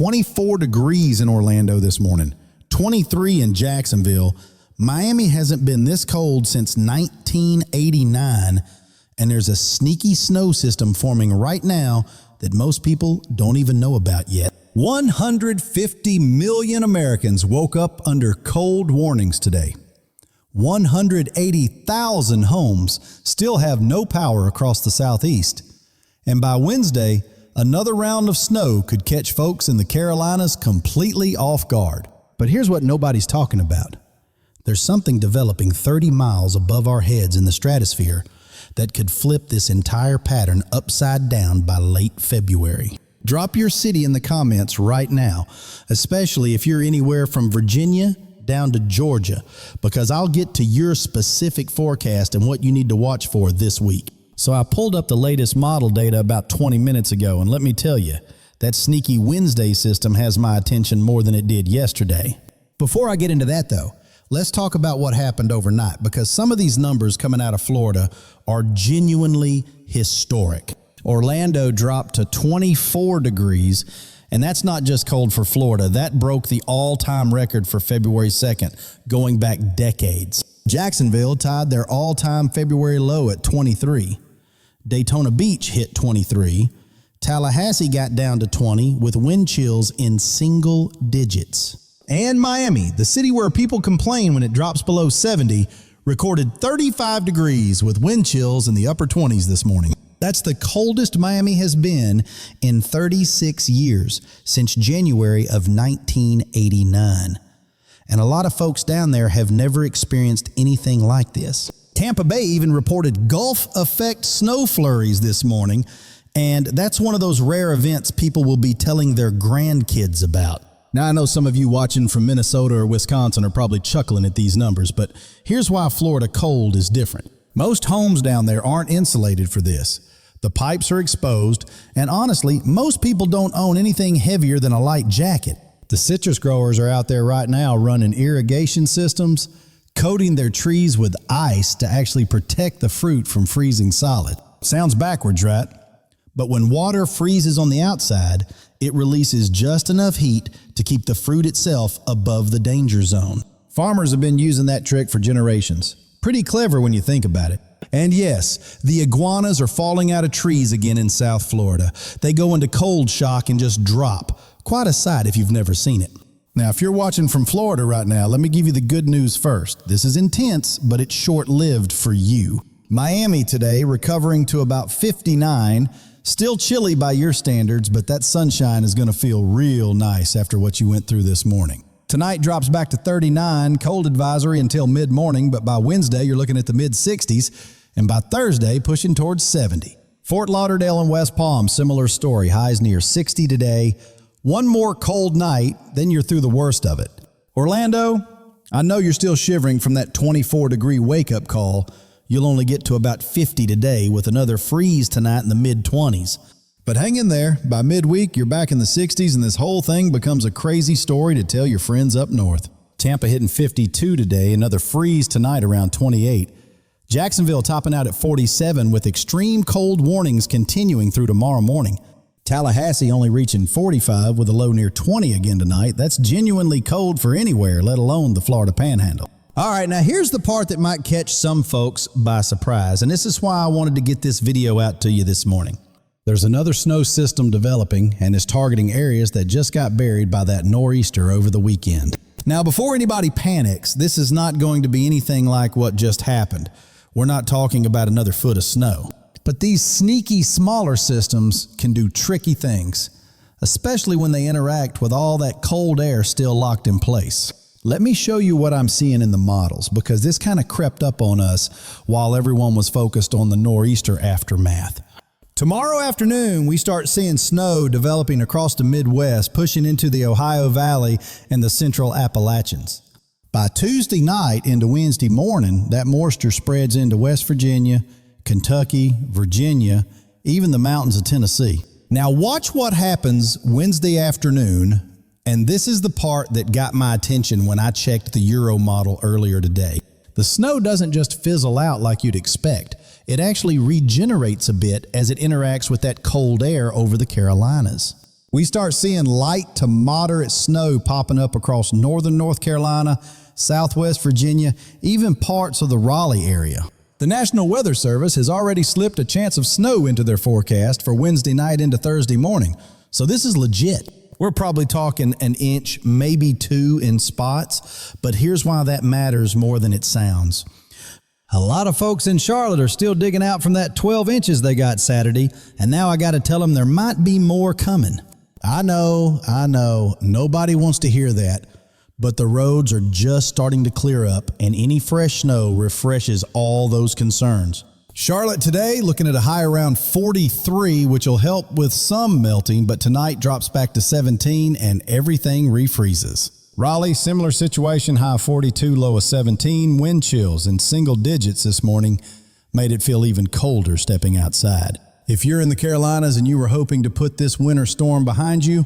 24 degrees in Orlando this morning, 23 in Jacksonville. Miami hasn't been this cold since 1989, and there's a sneaky snow system forming right now that most people don't even know about yet. 150 million Americans woke up under cold warnings today. 180,000 homes still have no power across the Southeast. And by Wednesday, another round of snow could catch folks in the Carolinas completely off guard. But here's what nobody's talking about. There's something developing 30 miles above our heads in the stratosphere that could flip this entire pattern upside down by late February. Drop your city in the comments right now, especially if you're anywhere from Virginia down to Georgia, because I'll get to your specific forecast and what you need to watch for this week. So I pulled up the latest model data about 20 minutes ago, and let me tell you, that sneaky Wednesday system has my attention more than it did yesterday. Before I get into that though, let's talk about what happened overnight, because some of these numbers coming out of Florida are genuinely historic. Orlando dropped to 24 degrees, and that's not just cold for Florida. That broke the all-time record for February 2nd, going back decades. Jacksonville tied their all-time February low at 23. Daytona Beach hit 23. Tallahassee got down to 20 with wind chills in single digits. And Miami, the city where people complain when it drops below 70, recorded 35 degrees with wind chills in the upper 20s this morning. That's the coldest Miami has been in 36 years, since January of 1989. And a lot of folks down there have never experienced anything like this. Tampa Bay even reported Gulf effect snow flurries this morning, and that's one of those rare events people will be telling their grandkids about. Now, I know some of you watching from Minnesota or Wisconsin are probably chuckling at these numbers, but here's why Florida cold is different. Most homes down there aren't insulated for this. The pipes are exposed, and honestly, most people don't own anything heavier than a light jacket. The citrus growers are out there right now running irrigation systems, coating their trees with ice to actually protect the fruit from freezing solid. Sounds backwards, right? But when water freezes on the outside, it releases just enough heat to keep the fruit itself above the danger zone. Farmers have been using that trick for generations. Pretty clever when you think about it. And yes, the iguanas are falling out of trees again in South Florida. They go into cold shock and just drop. Quite a sight if you've never seen it. Now, if you're watching from Florida right now, let me give you the good news first. This is intense, but it's short-lived for you. Miami today recovering to about 59. Still chilly by your standards, but that sunshine is going to feel real nice after what you went through this morning. Tonight drops back to 39, cold advisory until mid-morning, but by Wednesday you're looking at the mid-60s, and by Thursday pushing towards 70. Fort Lauderdale and West Palm, similar story, highs near 60 today. One more cold night, then you're through the worst of it. Orlando, I know you're still shivering from that 24-degree wake-up call. You'll only get to about 50 today with another freeze tonight in the mid-20s. But hang in there. By midweek, you're back in the 60s, and this whole thing becomes a crazy story to tell your friends up north. Tampa hitting 52 today, another freeze tonight around 28. Jacksonville topping out at 47 with extreme cold warnings continuing through tomorrow morning. Tallahassee only reaching 45 with a low near 20 again tonight. That's genuinely cold for anywhere, let alone the Florida Panhandle. All right, now here's the part that might catch some folks by surprise, and this is why I wanted to get this video out to you this morning. There's another snow system developing and is targeting areas that just got buried by that nor'easter over the weekend. Now, before anybody panics, this is not going to be anything like what just happened. We're not talking about another foot of snow. But these sneaky smaller systems can do tricky things, especially when they interact with all that cold air still locked in place. Let me show you what I'm seeing in the models, because this kind of crept up on us while everyone was focused on the nor'easter aftermath. Tomorrow afternoon, we start seeing snow developing across the Midwest, pushing into the Ohio Valley and the central Appalachians. By Tuesday night into Wednesday morning, that moisture spreads into West Virginia, Kentucky, Virginia, even the mountains of Tennessee. Now watch what happens Wednesday afternoon, and this is the part that got my attention when I checked the Euro model earlier today. The snow doesn't just fizzle out like you'd expect. It actually regenerates a bit as it interacts with that cold air over the Carolinas. We start seeing light to moderate snow popping up across northern North Carolina, southwest Virginia, even parts of the Raleigh area. The National Weather Service has already slipped a chance of snow into their forecast for Wednesday night into Thursday morning, so this is legit. We're probably talking an inch, maybe 2 in spots, but here's why that matters more than it sounds. A lot of folks in Charlotte are still digging out from that 12 inches they got Saturday, and now I got to tell them there might be more coming. I know, nobody wants to hear that, but the roads are just starting to clear up, and any fresh snow refreshes all those concerns. Charlotte today looking at a high around 43, which will help with some melting, but tonight drops back to 17 and everything refreezes. Raleigh, similar situation, high 42, low of 17. Wind chills in single digits this morning made it feel even colder stepping outside. If you're in the Carolinas and you were hoping to put this winter storm behind you,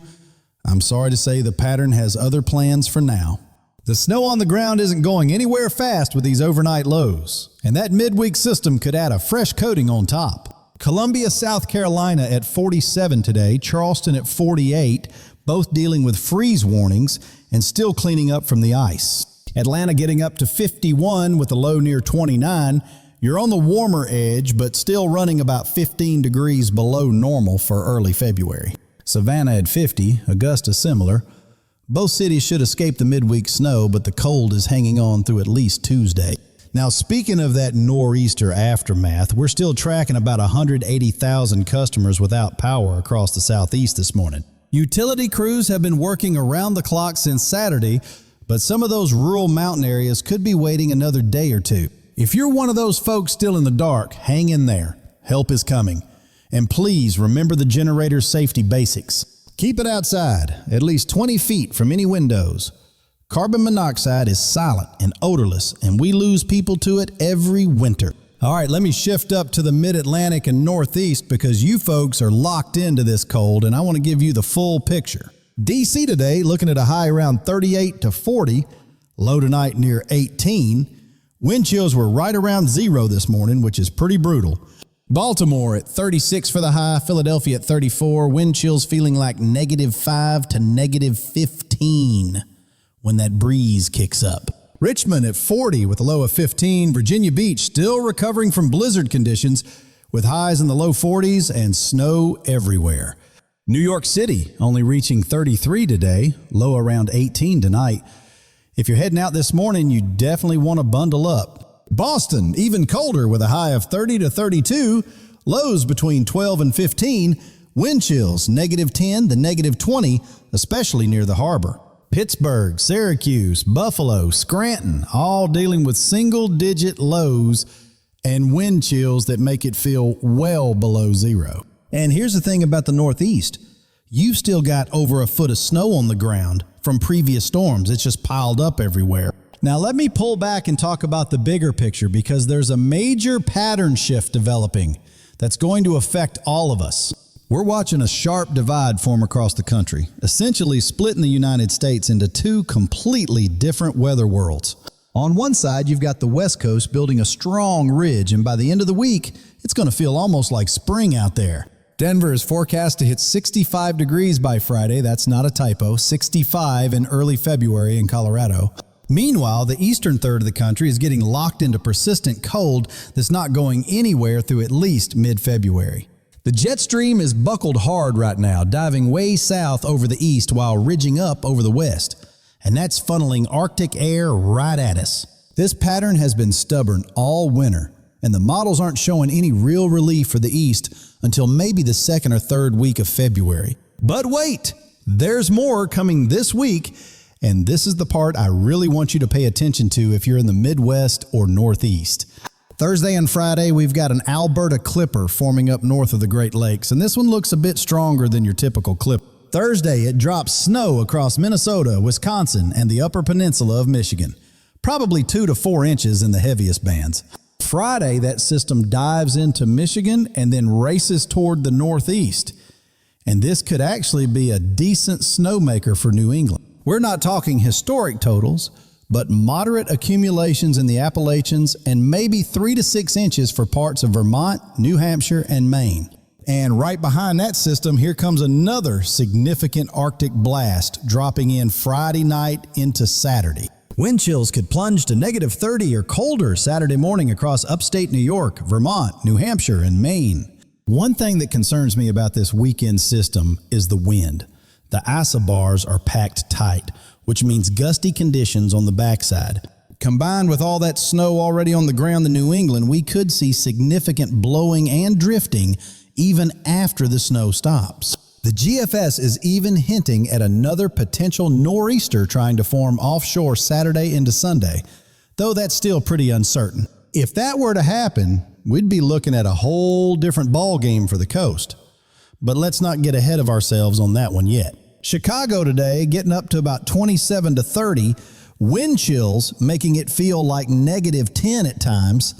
I'm sorry to say the pattern has other plans for now. The snow on the ground isn't going anywhere fast with these overnight lows, and that midweek system could add a fresh coating on top. Columbia, South Carolina at 47 today, Charleston at 48, both dealing with freeze warnings and still cleaning up from the ice. Atlanta getting up to 51 with a low near 29. You're on the warmer edge, but still running about 15 degrees below normal for early February. Savannah at 50, Augusta similar. Both cities should escape the midweek snow, but the cold is hanging on through at least Tuesday. Now, speaking of that nor'easter aftermath, we're still tracking about 180,000 customers without power across the southeast this morning. Utility crews have been working around the clock since Saturday, but some of those rural mountain areas could be waiting another day or two. If you're one of those folks still in the dark, hang in there. Help is coming. And please remember the generator's safety basics. Keep it outside, at least 20 feet from any windows. Carbon monoxide is silent and odorless, and we lose people to it every winter. All right, let me shift up to the mid-Atlantic and Northeast because you folks are locked into this cold, and I want to give you the full picture. D.C. today looking at a high around 38 to 40, low tonight near 18. Wind chills were right around 0 this morning, which is pretty brutal. Baltimore at 36 for the high, Philadelphia at 34, wind chills feeling like -5 to -15 when that breeze kicks up. Richmond at 40 with a low of 15, Virginia Beach still recovering from blizzard conditions with highs in the low 40s and snow everywhere. New York City only reaching 33 today, low around 18 tonight. If you're heading out this morning, you definitely want to bundle up. Boston, even colder with a high of 30 to 32, lows between 12 and 15, wind chills -10 to -20, especially near the harbor. Pittsburgh, Syracuse, Buffalo, Scranton, all dealing with single-digit lows and wind chills that make it feel well below 0. And here's the thing about the Northeast. You've still got over a foot of snow on the ground from previous storms. It's just piled up everywhere. Now let me pull back and talk about the bigger picture because there's a major pattern shift developing that's going to affect all of us. We're watching a sharp divide form across the country, essentially splitting the United States into two completely different weather worlds. On one side, you've got the West Coast building a strong ridge, and by the end of the week, it's going to feel almost like spring out there. Denver is forecast to hit 65 degrees by Friday. That's not a typo. 65 in early February in Colorado. Meanwhile, the eastern third of the country is getting locked into persistent cold that's not going anywhere through at least mid-February. The jet stream is buckled hard right now, diving way south over the east while ridging up over the west. And that's funneling Arctic air right at us. This pattern has been stubborn all winter, and the models aren't showing any real relief for the east until maybe the second or third week of February. But wait, there's more coming this week, and this is the part I really want you to pay attention to if you're in the Midwest or Northeast. Thursday and Friday, we've got an Alberta clipper forming up north of the Great Lakes, and this one looks a bit stronger than your typical clipper. Thursday, it drops snow across Minnesota, Wisconsin, and the Upper Peninsula of Michigan. Probably 2 to 4 inches in the heaviest bands. Friday, that system dives into Michigan and then races toward the northeast. And this could actually be a decent snowmaker for New England. We're not talking historic totals, but moderate accumulations in the Appalachians and maybe 3 to 6 inches for parts of Vermont, New Hampshire, and Maine. And right behind that system, here comes another significant Arctic blast dropping in Friday night into Saturday. Wind chills could plunge to -30 or colder Saturday morning across upstate New York, Vermont, New Hampshire, and Maine. One thing that concerns me about this weekend system is the wind. The isobars are packed tight, which means gusty conditions on the backside. Combined with all that snow already on the ground in New England, we could see significant blowing and drifting even after the snow stops. The GFS is even hinting at another potential nor'easter trying to form offshore Saturday into Sunday, though that's still pretty uncertain. If that were to happen, we'd be looking at a whole different ball game for the coast. But let's not get ahead of ourselves on that one yet. Chicago today getting up to about 27 to 30, wind chills making it feel like -10 at times.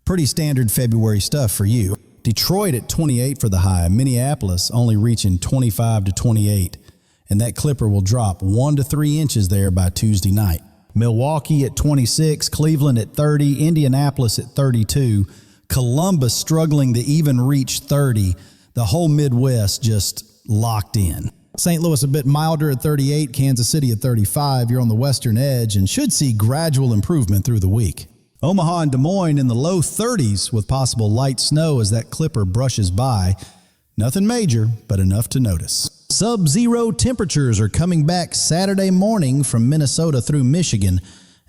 Pretty standard February stuff for you. Detroit at 28 for the high, Minneapolis only reaching 25 to 28, and that clipper will drop 1 to 3 inches there by Tuesday night. Milwaukee at 26, Cleveland at 30, Indianapolis at 32, Columbus struggling to even reach 30, the whole Midwest just locked in. St. Louis a bit milder at 38, Kansas City at 35, you're on the western edge and should see gradual improvement through the week. Omaha and Des Moines in the low 30s with possible light snow as that clipper brushes by. Nothing major, but enough to notice. Sub-zero temperatures are coming back Saturday morning from Minnesota through Michigan,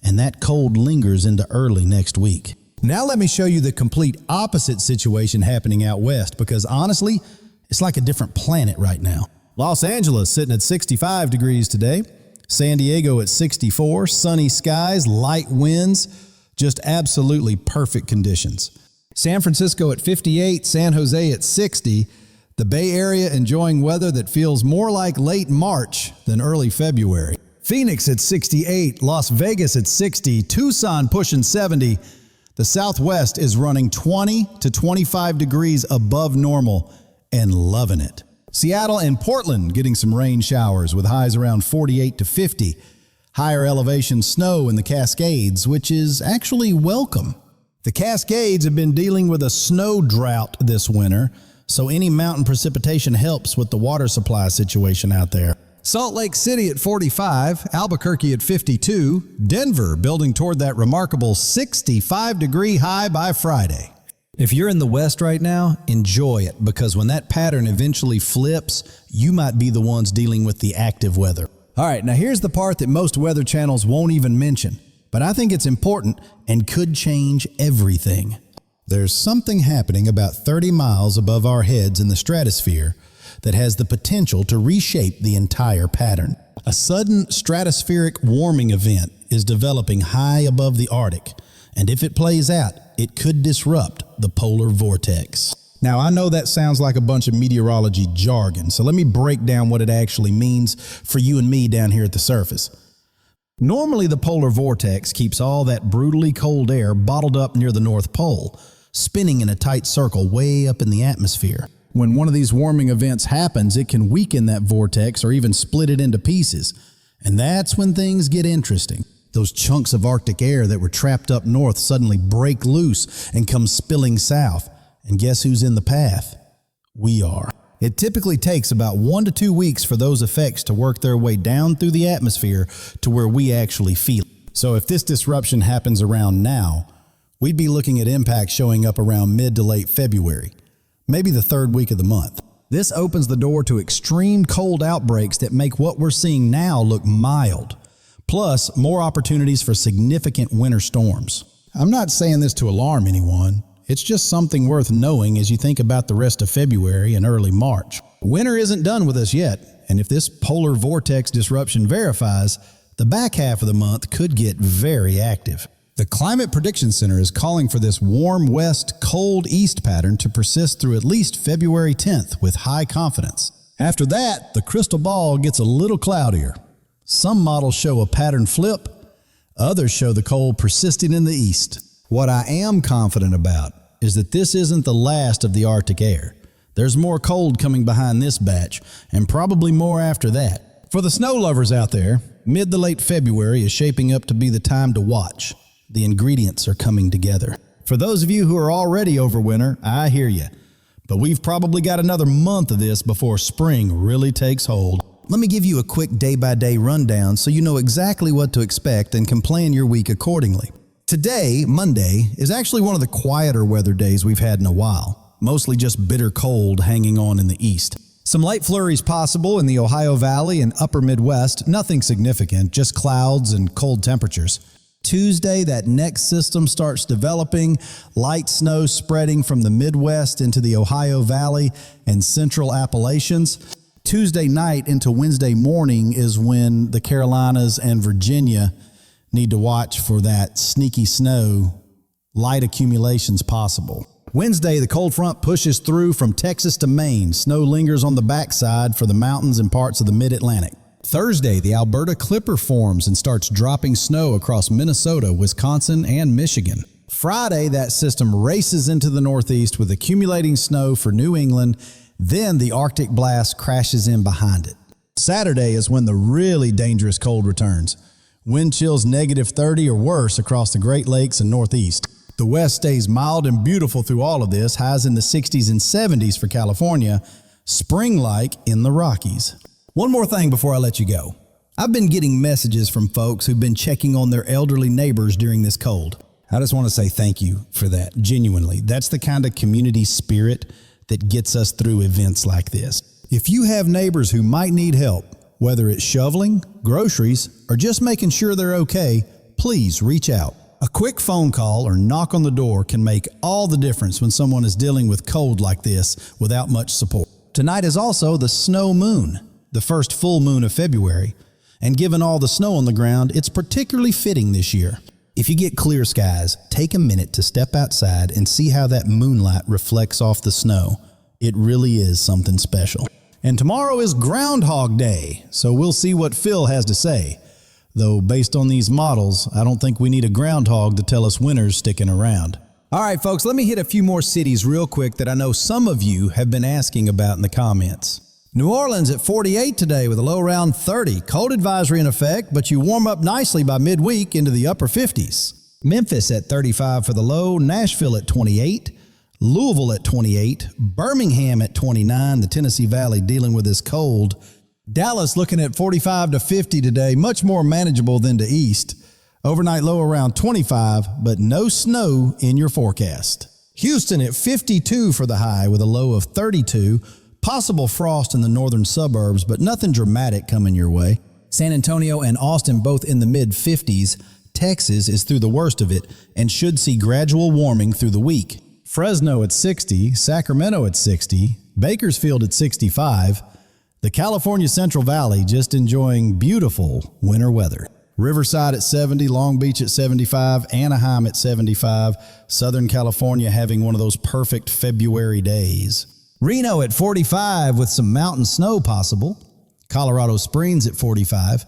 and that cold lingers into early next week. Now let me show you the complete opposite situation happening out west, because honestly, it's like a different planet right now. Los Angeles sitting at 65 degrees today. San Diego at 64, sunny skies, light winds, just absolutely perfect conditions. San Francisco at 58, San Jose at 60, the Bay Area enjoying weather that feels more like late March than early February. Phoenix at 68, Las Vegas at 60, Tucson pushing 70. The Southwest is running 20 to 25 degrees above normal and loving it. Seattle and Portland getting some rain showers with highs around 48 to 50. Higher elevation snow in the Cascades, which is actually welcome. The Cascades have been dealing with a snow drought this winter, so any mountain precipitation helps with the water supply situation out there. Salt Lake City at 45, Albuquerque at 52, Denver building toward that remarkable 65-degree high by Friday. If you're in the West right now, enjoy it, because when that pattern eventually flips, you might be the ones dealing with the active weather. All right, now here's the part that most weather channels won't even mention, but I think it's important and could change everything. There's something happening about 30 miles above our heads in the stratosphere that has the potential to reshape the entire pattern. A sudden stratospheric warming event is developing high above the Arctic, and if it plays out, it could disrupt the polar vortex. Now, I know that sounds like a bunch of meteorology jargon, so let me break down what it actually means for you and me down here at the surface. Normally, the polar vortex keeps all that brutally cold air bottled up near the North Pole, spinning in a tight circle way up in the atmosphere. When one of these warming events happens, it can weaken that vortex or even split it into pieces. And that's when things get interesting. Those chunks of Arctic air that were trapped up north suddenly break loose and come spilling south. And guess who's in the path? We are. It typically takes about 1 to 2 weeks for those effects to work their way down through the atmosphere to where we actually feel it. So if this disruption happens around now, we'd be looking at impacts showing up around mid to late February, maybe the 3rd week of the month. This opens the door to extreme cold outbreaks that make what we're seeing now look mild, plus more opportunities for significant winter storms. I'm not saying this to alarm anyone. It's just something worth knowing as you think about the rest of February and early March. Winter isn't done with us yet, and if this polar vortex disruption verifies, the back half of the month could get very active. The Climate Prediction Center is calling for this warm west, cold east pattern to persist through at least February 10th with high confidence. After that, the crystal ball gets a little cloudier. Some models show a pattern flip, others show the cold persisting in the east. What I am confident about is that this isn't the last of the Arctic air. There's more cold coming behind this batch, and probably more after that. For the snow lovers out there, mid to late February is shaping up to be the time to watch. The ingredients are coming together. For those of you who are already over winter, I hear you. But we've probably got another month of this before spring really takes hold. Let me give you a quick day-by-day rundown so you know exactly what to expect and can plan your week accordingly. Today, Monday, is actually one of the quieter weather days we've had in a while. Mostly just bitter cold hanging on in the east. Some light flurries possible in the Ohio Valley and upper Midwest, nothing significant, just clouds and cold temperatures. Tuesday, that next system starts developing, light snow spreading from the Midwest into the Ohio Valley and central Appalachians. Tuesday night into Wednesday morning is when the Carolinas and Virginia need to watch for that sneaky snow, light accumulations possible. Wednesday, the cold front pushes through from Texas to Maine. Snow lingers on the backside for the mountains and parts of the mid-Atlantic. Thursday, the Alberta Clipper forms and starts dropping snow across Minnesota, Wisconsin, and Michigan. Friday, that system races into the northeast with accumulating snow for New England. Then the Arctic blast crashes in behind it. Saturday is when the really dangerous cold returns. Wind chills -30 or worse across the Great Lakes and Northeast. The West stays mild and beautiful through all of this, highs in the 60s and 70s for California, spring-like in the Rockies. One more thing before I let you go. I've been getting messages from folks who've been checking on their elderly neighbors during this cold. I just want to say thank you for that, genuinely. That's the kind of community spirit that gets us through events like this. If you have neighbors who might need help, whether it's shoveling, groceries, or just making sure they're okay, please reach out. A quick phone call or knock on the door can make all the difference when someone is dealing with cold like this without much support. Tonight is also the snow moon, the first full moon of February, and given all the snow on the ground, it's particularly fitting this year. If you get clear skies, take a minute to step outside and see how that moonlight reflects off the snow. It really is something special. And tomorrow is Groundhog Day, so we'll see what Phil has to say. Though based on these models, I don't think we need a groundhog to tell us winter's sticking around. All right, folks, let me hit a few more cities real quick that I know some of you have been asking about in the comments. New Orleans at 48 today with a low around 30. Cold advisory in effect, but you warm up nicely by midweek into the upper 50s. Memphis at 35 for the low. Nashville at 28. Louisville at 28. Birmingham at 29. The Tennessee Valley dealing with this cold. Dallas looking at 45 to 50 today, much more manageable than the east. Overnight low around 25, but no snow in your forecast. Houston at 52 for the high with a low of 32. Possible frost in the northern suburbs, but nothing dramatic coming your way. San Antonio and Austin both in the mid-50s. Texas is through the worst of it and should see gradual warming through the week. Fresno at 60, Sacramento at 60, Bakersfield at 65. The California Central Valley just enjoying beautiful winter weather. Riverside at 70, Long Beach at 75, Anaheim at 75, Southern California having one of those perfect February days. Reno at 45 with some mountain snow possible. Colorado Springs at 45,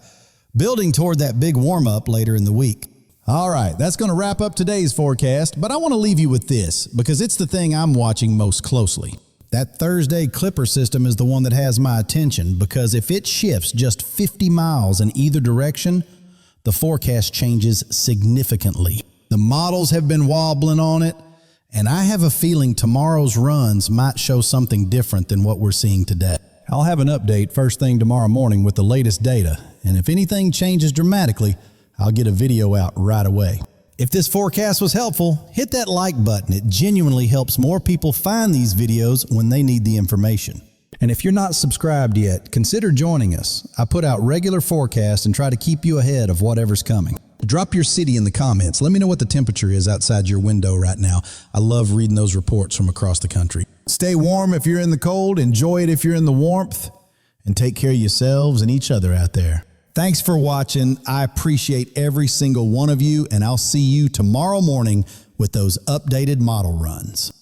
building toward that big warm-up later in the week. All right, that's going to wrap up today's forecast, but I want to leave you with this because it's the thing I'm watching most closely. That Thursday Clipper system is the one that has my attention because if it shifts just 50 miles in either direction, the forecast changes significantly. The models have been wobbling on it, and I have a feeling tomorrow's runs might show something different than what we're seeing today. I'll have an update first thing tomorrow morning with the latest data, and if anything changes dramatically, I'll get a video out right away. If this forecast was helpful, hit that like button. It genuinely helps more people find these videos when they need the information. And if you're not subscribed yet, consider joining us. I put out regular forecasts and try to keep you ahead of whatever's coming. Drop your city in the comments. Let me know what the temperature is outside your window right now. I love reading those reports from across the country. Stay warm if you're in the cold, enjoy it if you're in the warmth, and take care of yourselves and each other out there. Thanks for watching. I appreciate every single one of you, and I'll see you tomorrow morning with those updated model runs.